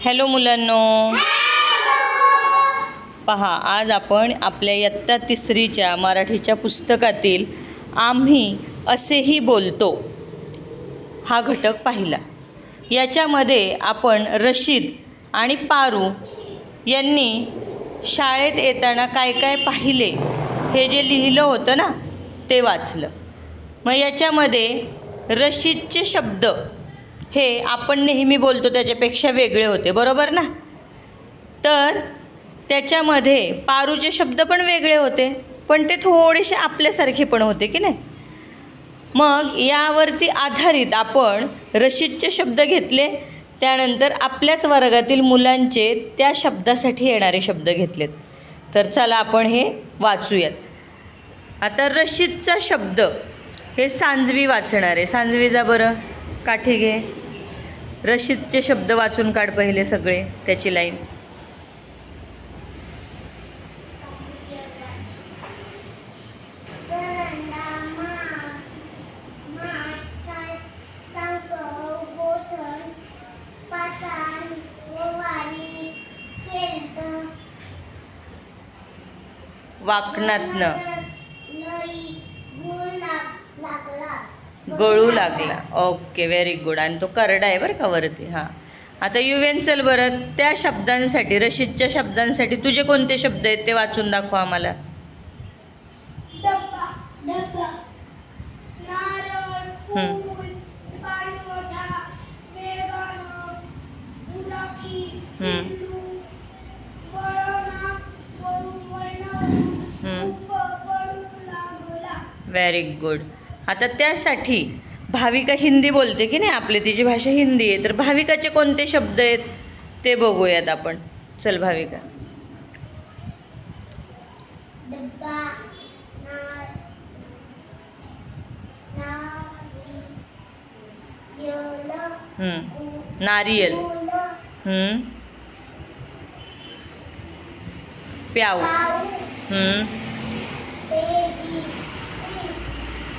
Hello मुलांनो, पहा आज आपण आपल्या इयत्ता तिसरीच्या मराठीच्या पुस्तकातील आम्ही असेही बोलतो हा घटक पाहिला। याच्यामध्ये आपण रशीद आणि पारू यांनी शाळेत येताना काय काय पाहिले हे जे लिहिलं होतं ना ते वाचलं। मग याच्यामध्ये रशीदचे शब्द हे आपण नेहमी बोलतो त्याच्यापेक्षा वेगळे होते, बरोबर ना? तर त्याच्यामध्ये पारूचे शब्द पण वेगळे होते, पण ते थोडेसे आपल्यासारखे पण होते की नाही। मग यावरती आधारित आपण रशीदचे शब्द घेतले, त्यानंतर आपल्याच वर्गातील मुलांचे त्या शब्दासाठी येणारे शब्द घेतलेत। तर चला आपण हे वाचूयात। आता रशीदचा शब्द हे सांजवी वाचणार आहे। सांजवी जा बरं, काठी घे। रशीदचे शब्द वाचून काढ पहिले सगळे, त्याची लाईन। वाकणातनं गळू लागला। Okay, very good. आणि तो करडा आहे बरं का वरती। हां, आता युवेन चल बरं, त्या शब्दांसाठी रशीदच्या शब्दांसाठी तुझे कोणते शब्द आहेत ते वाचून दाखव आम्हाला। Very good. आता त्यासाठी भाविका हिंदी बोलते की नाही, आपली तिची भाषा हिंदी आहे, तर भाविकाचे कोणते शब्द आहेत ते बघूयात आपण। चल भाविका। नारियल, प्याऊ,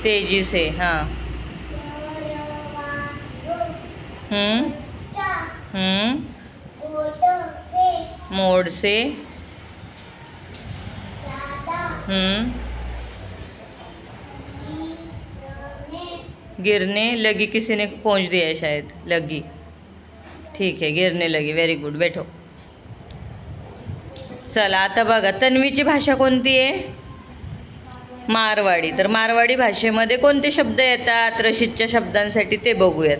तेजी से, हाँ, मोड़ से, गिरने लगी, किसी ने पहुँच दिया है शायद, लगी, ठीक है, गिरने लगी, वेरी गुड, बैठो। चला आता बघा, तन्वीची भाषा कोणती आहे? मारवाडी। तर मारवाडी भाषेमध्ये कोणते शब्द येतात रशीदच्या शब्दांसाठी ते बघूयात।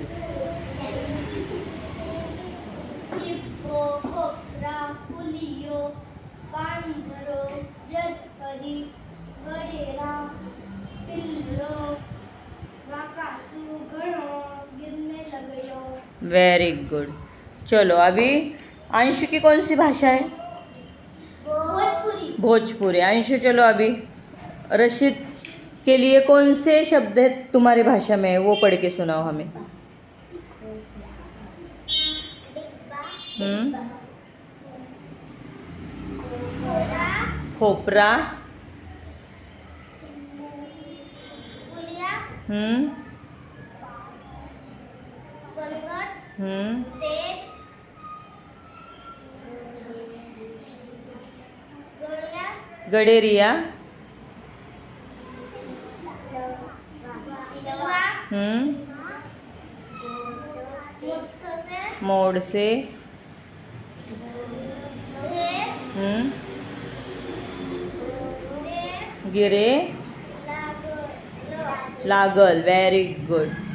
Very good. चलो अभी अंशु की कौन सी भाषा है? भोजपुरी। अंशु चलो अभी रशीद के लिए कौन से शब्द है तुम्हारी भाषा में, वो पढ़ के सुनाओ हमें। खोपरा, गडेरिया, मोड़ से, गिरे, लागल, वेरी गुड।